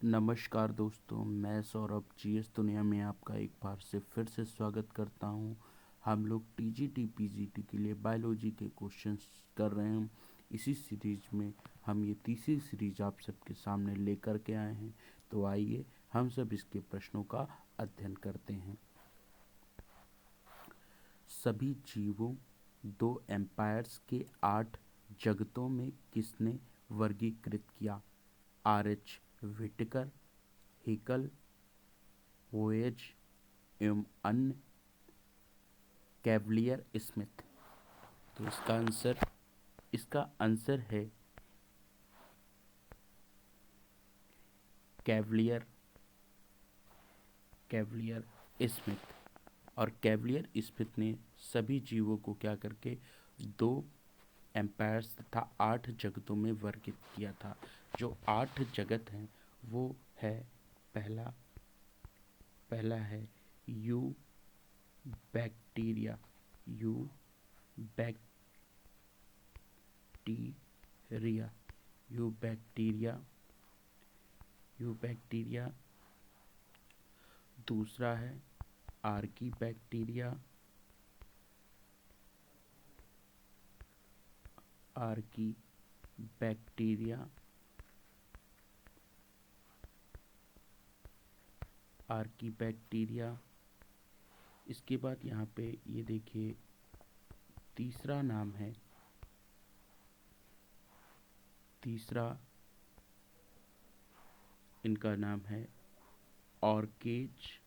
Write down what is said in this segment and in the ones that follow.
नमस्कार दोस्तों, मैं सौरभ जीएस दुनिया में आपका एक बार से फिर से स्वागत करता हूं। हम लोग टीजीटी पीजीटी के लिए बायोलॉजी के क्वेश्चंस कर रहे हैं। इसी सीरीज में हम ये तीसरी सीरीज आप सबके सामने लेकर के आए हैं। तो आइए हम सब इसके प्रश्नों का अध्ययन करते हैं। सभी जीवों दो एम्पायर्स के 8 जगतों में किसने वर्गीकृत किया? आर.एच. व्हिटेकर, हेकल, वोयेज एवं अन्य, कैवलियर स्मिथ। तो इसका आंसर है कैवलियर कैवलियर स्मिथ। और कैवलियर स्मिथ ने सभी जीवों को क्या करके दो एम्पायर्स तथा 8 जगतों में वर्गित किया था। जो 8 जगत हैं वो है पहला पहला है you bacteria you bacteria you bacteria you bacteria. दूसरा है Archie bacteria Archie bacteria Archie bacteria. इसके बाद यहाँ पे ये देखिए तीसरा नाम है तीसरा इनका नाम है ऑर्केज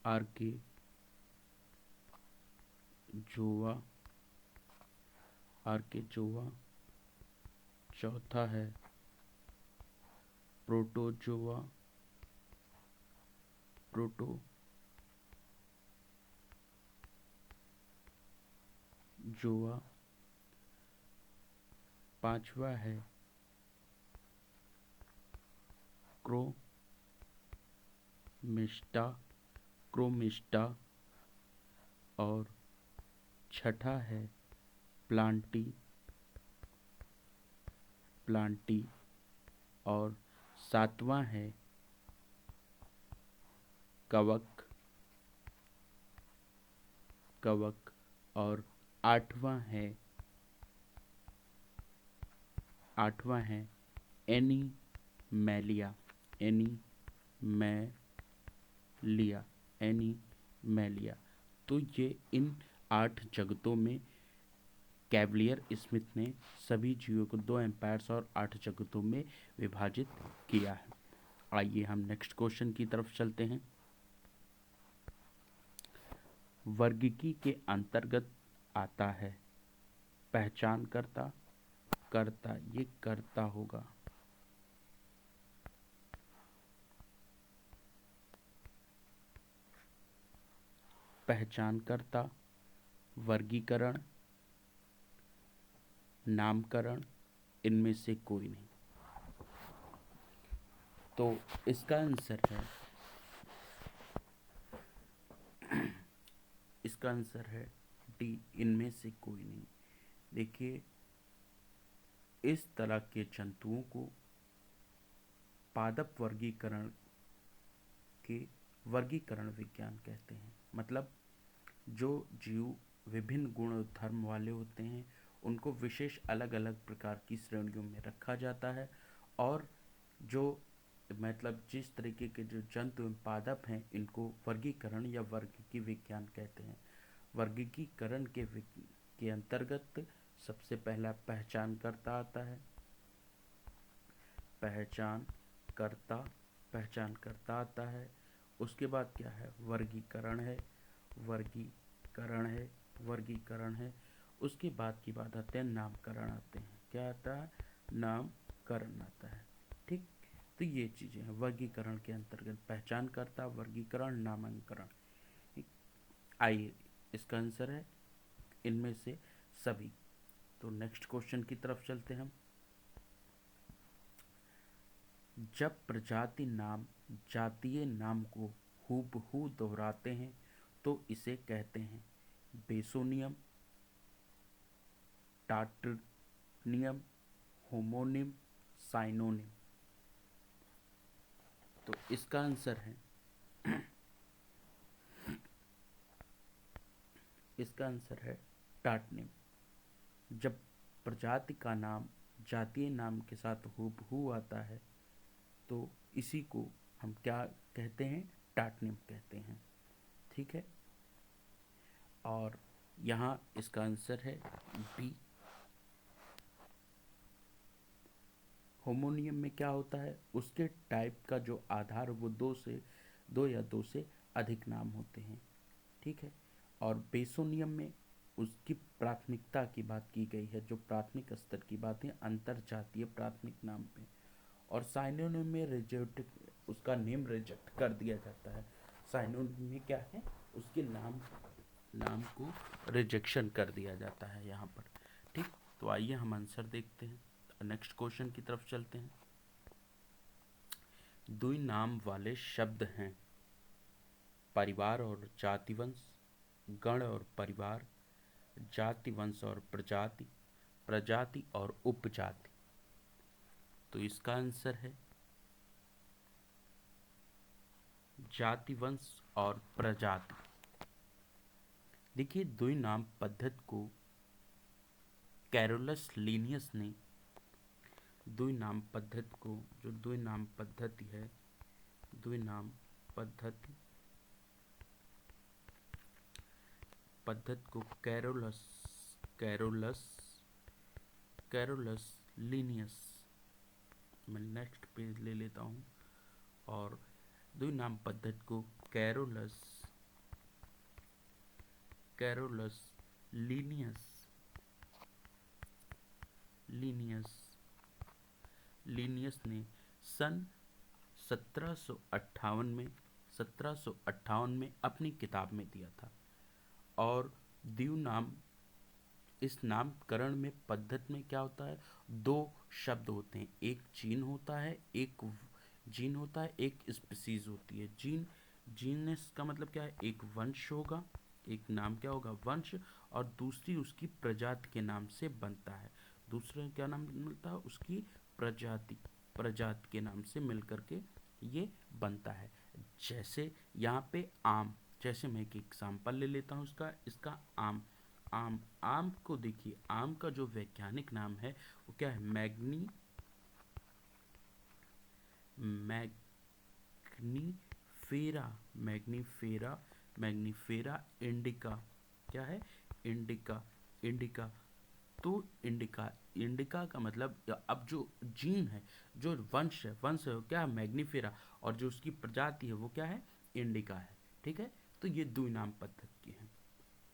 आर्के जोवा आर्केजोवा। चौथा है प्रोटोजोआ प्रोटोजोआ। पांचवा है क्रोमिस्टा क्रोमिस्टा। और छठा है प्लांटी प्लांटी। और सातवां है कवक कवक। और आठवां है एनीमैलिया एनीमैलिया एनीमैलिया। तो ये इन 8 जगतों में कैवलियर स्मिथ ने सभी जीवों को 2 एम्पायर्स और 8 जगतों में विभाजित किया है। आइए हम नेक्स्ट क्वेश्चन की तरफ चलते हैं। वर्गीकी के अंतर्गत आता है पहचानकर्ता कर्ता। ये कर्ता होगा। पहचानकर्ता, वर्गीकरण, नामकरण, इनमें से कोई नहीं। तो इसका आंसर है डी, इनमें से कोई नहीं। देखिए इस तरह के जंतुओं को पादप वर्गीकरण विज्ञान कहते हैं। मतलब जो जीव विभिन्न गुण और धर्म वाले होते हैं उनको विशेष अलग अलग प्रकार की श्रेणियों में रखा जाता है। और जो मतलब जिस तरीके के जो जंतु एवं पादप हैं इनको वर्गीकरण या वर्गीकी विज्ञान कहते हैं। वर्गीकरण के अंतर्गत सबसे पहला पहचानकर्ता आता है। पहचानकर्ता पहचानकर्ता आता है। उसके बाद क्या है? वर्गीकरण है वर्गीकरण है वर्गीकरण है। उसके बाद की बात आते हैं नामकरण आते हैं। क्या आता है? नामकरण आता है। ठीक। तो ये चीज़ें हैं वर्गीकरण के अंतर्गत, पहचानकर्ता, वर्गीकरण, नामकरण। आइए इसका आंसर है इनमें से सभी। तो नेक्स्ट क्वेश्चन की तरफ चलते हैं हम। जब प्रजाति नाम जातीय नाम को हूबहू दोहराते हैं तो इसे कहते हैं बेसोनियम, टार्टनियम, होमोनिम, साइनोनिम। तो इसका आंसर है इसका आंसर है टाटनिम। जब प्रजाति का नाम जातीय नाम के साथ हूबहू आता है तो इसी को हम क्या कहते हैं, टाटनिम कहते हैं। ठीक है, और यहाँ इसका आंसर है बी। होमोनियम में क्या होता है, उसके टाइप का जो आधार वो दो या दो से अधिक नाम होते हैं। ठीक है, और बेसोनियम में उसकी प्राथमिकता की बात की गई है, जो प्राथमिक स्तर की बात है अंतर जातीय प्राथमिक नाम पे। और साइनोनिम में रिजेक्ट, उसका नेम रिजेक्ट कर दिया जाता है। साइनोनिम में क्या है, उसके नाम को रिजेक्शन कर दिया जाता है यहाँ पर। ठीक, तो आइए हम आंसर देखते हैं, नेक्स्ट क्वेश्चन की तरफ चलते हैं। दुई नाम वाले शब्द हैं परिवार और जातिवंश, गण और परिवार, जाति वंश और प्रजाति, प्रजाति और उपजाति। तो इसका आंसर है जाति वंश और प्रजाति। देखिए, द्विनाम पद्धति को कैरोलस लीनियस ने द्विनाम पद्धति को, जो द्विनाम पद्धति है, द्विनाम पद्धति को कैरोलस लीनियस, मैं नेक्स्ट पेज ले लेता हूँ, और द्विनाम पद्धति को कैरोलस लीनियस ने सन 1758 में अपनी किताब में दिया था। और द्विनाम, इस नामकरण में पद्धति में क्या होता है, दो शब्द होते हैं, एक जीन होता है, एक स्पीसीज होती है। जीनस का मतलब क्या है, एक वंश होगा, एक नाम क्या होगा, वंश, और दूसरी उसकी प्रजाति के नाम से बनता है। दूसरा क्या नाम मिलता है, उसकी प्रजाति के नाम से मिलकर के ये बनता है। जैसे यहाँ पे आम, जैसे मैं एक एग्जाम्पल ले लेता हूँ इसका आम को देखिए, आम का जो वैज्ञानिक नाम है वो क्या है, मैग्नीफेरा इंडिका। क्या है, इंडिका। तो इंडिका का मतलब, अब जो जीन है, जो वंश है वो क्या है, मैग्नीफेरा, और जो उसकी प्रजाति है वो क्या है, इंडिका है। ठीक है, तो ये दो नाम पद्धति की है।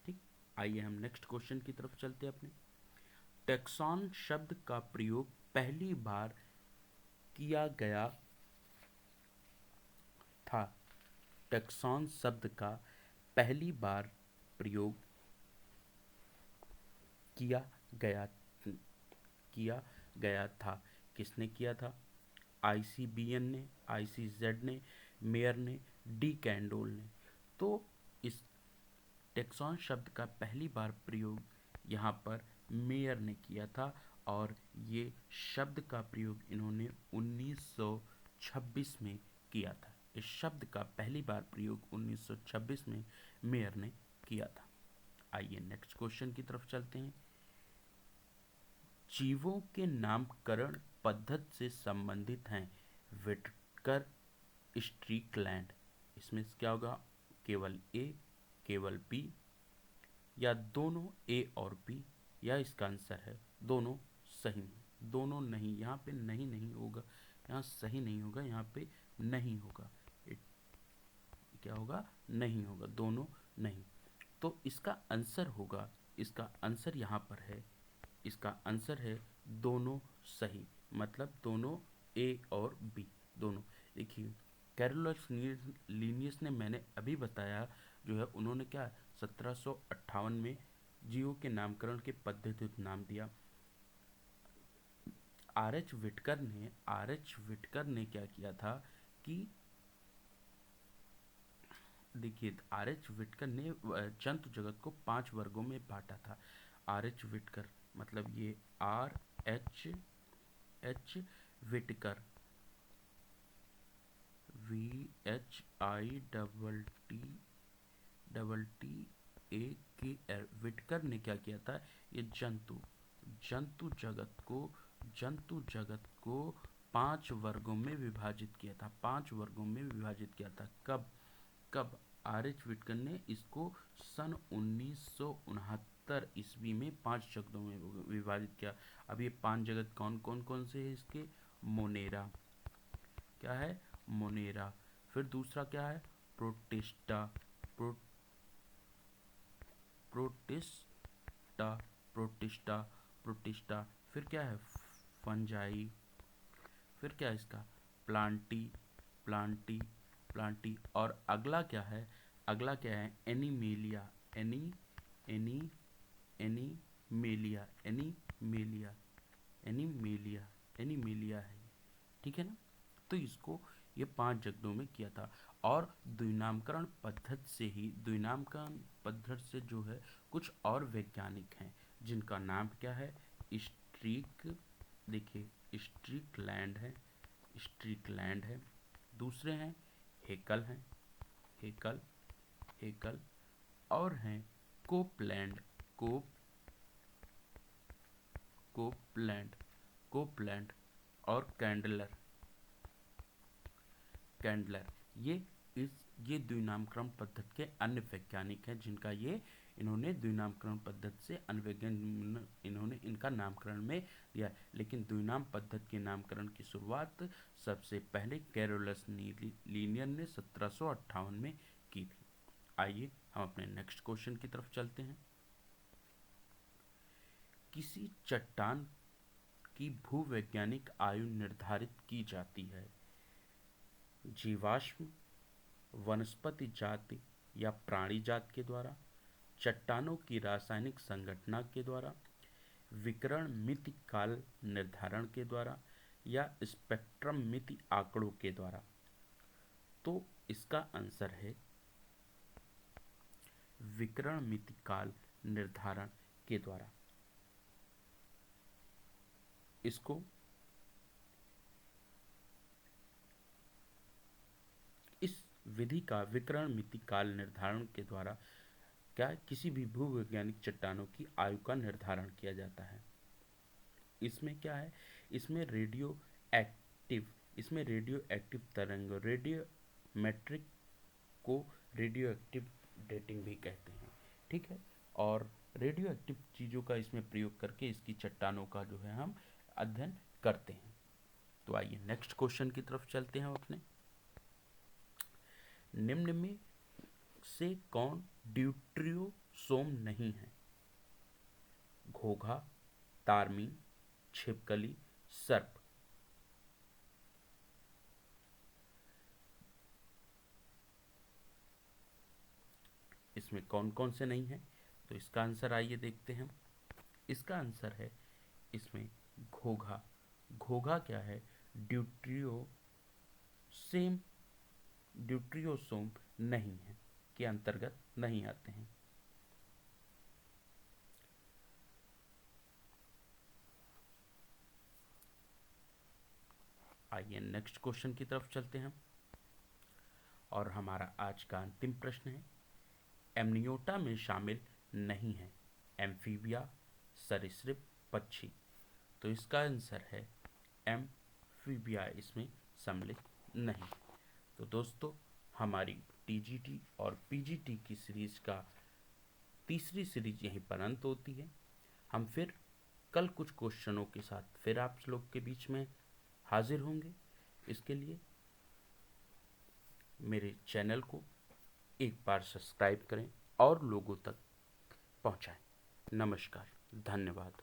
ठीक, आइए हम नेक्स्ट क्वेश्चन की तरफ चलते हैं अपने। टैक्सॉन शब्द का प्रयोग पहली बार किया गया था। टैक्सॉन शब्द का पहली बार प्रयोग किया गया था। किसने किया था, ICBN ने, ICZ ने, मेयर ने, डी कैंडोल ने। तो इस टैक्सॉन शब्द का पहली बार प्रयोग यहाँ पर मेयर ने किया था, और ये शब्द का प्रयोग इन्होंने 1926 में किया था। इस शब्द का पहली बार प्रयोग 1926 में मेयर ने किया था। आइए नेक्स्ट क्वेश्चन की तरफ चलते हैं। जीवों के नामकरण पद्धति से संबंधित हैं विटकर, स्ट्रीकलैंड। इसमें क्या होगा, केवल ए, केवल बी, या दोनों ए और बी, या इसका आंसर है दोनों सही में। दोनों नहीं, यहाँ पे नहीं होगा, यहाँ सही नहीं होगा, यहाँ पे नहीं होगा। क्या होगा, नहीं होगा, दोनों नहीं। तो इसका आंसर होगा, इसका आंसर यहाँ पर है, इसका आंसर है दोनों सही, मतलब दोनों ए और बी दोनों। देखिए, कैरोलस लीनियस ने, मैंने अभी बताया, जो है उन्होंने क्या 1758 में जीवों के नामकरण के पद्धति नाम दिया। आर.एच. विटकर ने क्या किया था कि, देखिए, आर.एच. विटकर ने जंतु जगत को 5 वर्गों में बांटा था। आर.एच. विटकर मतलब ये R.H. VH Whittaker, VHITTAKR, Whittaker ने क्या किया था, ये जंतु जगत को 5 वर्गों में विभाजित किया था, 5 वर्गों में विभाजित किया था। कब आर.एच. विटकर ने इसको सन 1969 ईस्वी में 5 जगतों में विभाजित किया। अब ये 5 जगत कौन से है इसके, मोनेरा, क्या है, मोनेरा। फिर दूसरा क्या है, प्रोटिस्टा, प्रोटिस्टा, प्रोटिस्टा, प्रोटिस्टा। फिर क्या है, फंजाई। फिर क्या है इसका, प्लांटी, प्लांटी, प्लांटी। और अगला क्या है, एनिमेलिया, एनी एनीमेलिया, एनीमेलिया है, ठीक है ना। तो इसको ये 5 जगहों में किया था। और द्विनामकरण पद्धति से जो है कुछ और वैज्ञानिक हैं जिनका नाम क्या है, स्ट्रीक, देखिए स्ट्रीकलैंड है, दूसरे हैं हेकल हैं, हेकल, और हैं कोपलैंड, कोपलैंड और कैंडलर। ये द्विनामकरण पद्धति के अन्य वैज्ञानिक हैं जिनका इन्होंने द्विनामकरण पद्धति से इन्होंने इनका नामकरण में दिया। लेकिन द्विनाम पद्धति के नामकरण की शुरुआत सबसे पहले कैरोलस लीनियर ने 1758 में की थी। आइए हम अपने नेक्स्ट क्वेश्चन की तरफ चलते हैं। किसी चट्टान की भूवैज्ञानिक आयु निर्धारित की जाती है, जीवाश्म, वनस्पति जाति या प्राणी जात के द्वारा, चट्टानों की रासायनिक संगठना के द्वारा, विकिरण मिति काल निर्धारण के द्वारा, या स्पेक्ट्रम मिति आंकड़ों के द्वारा। तो इसका आंसर है विकिरण मिति काल निर्धारण के द्वारा। इसको इस विधि का विकिरण मिति काल निर्धारण के द्वारा क्या किसी भी भूवैज्ञानिक चट्टानों की आयु का निर्धारण किया जाता है। इसमें क्या है, इसमें रेडियो एक्टिव तरंग, रेडियोमेट्रिक को रेडियो एक्टिव डेटिंग भी कहते हैं, ठीक है। और रेडियो एक्टिव चीज़ों का इसमें प्रयोग करके इसकी चट्टानों का जो है हम अध्ययन करते हैं। तो आइए नेक्स्ट क्वेश्चन की तरफ चलते हैं अपने। निम्न में से कौन ड्यूट्रियोसोम नहीं है, घोघा, तारमीन, छिपकली, सर्प। इसमें कौन कौन से नहीं है, तो इसका आंसर आइए देखते हैं। इसका आंसर है इसमें घोघा। घोघा क्या है, ड्यूट्रियोसोम नहीं है, के अंतर्गत नहीं आते हैं। आइए नेक्स्ट क्वेश्चन की तरफ चलते हैं और हमारा आज का अंतिम प्रश्न है, एमनियोटा में शामिल नहीं है एम्फीबिया, सरीसृप, पक्षी। तो इसका आंसर है एम्फीबिया इसमें सम्मिलित नहीं। तो दोस्तों हमारी टीजीटी और पीजीटी की सीरीज का तीसरी सीरीज यहीं पर अंत होती है। हम फिर कल कुछ क्वेश्चनों के साथ फिर आप लोग के बीच में हाजिर होंगे। इसके लिए मेरे चैनल को एक बार सब्सक्राइब करें और लोगों तक पहुंचाएं। नमस्कार, धन्यवाद।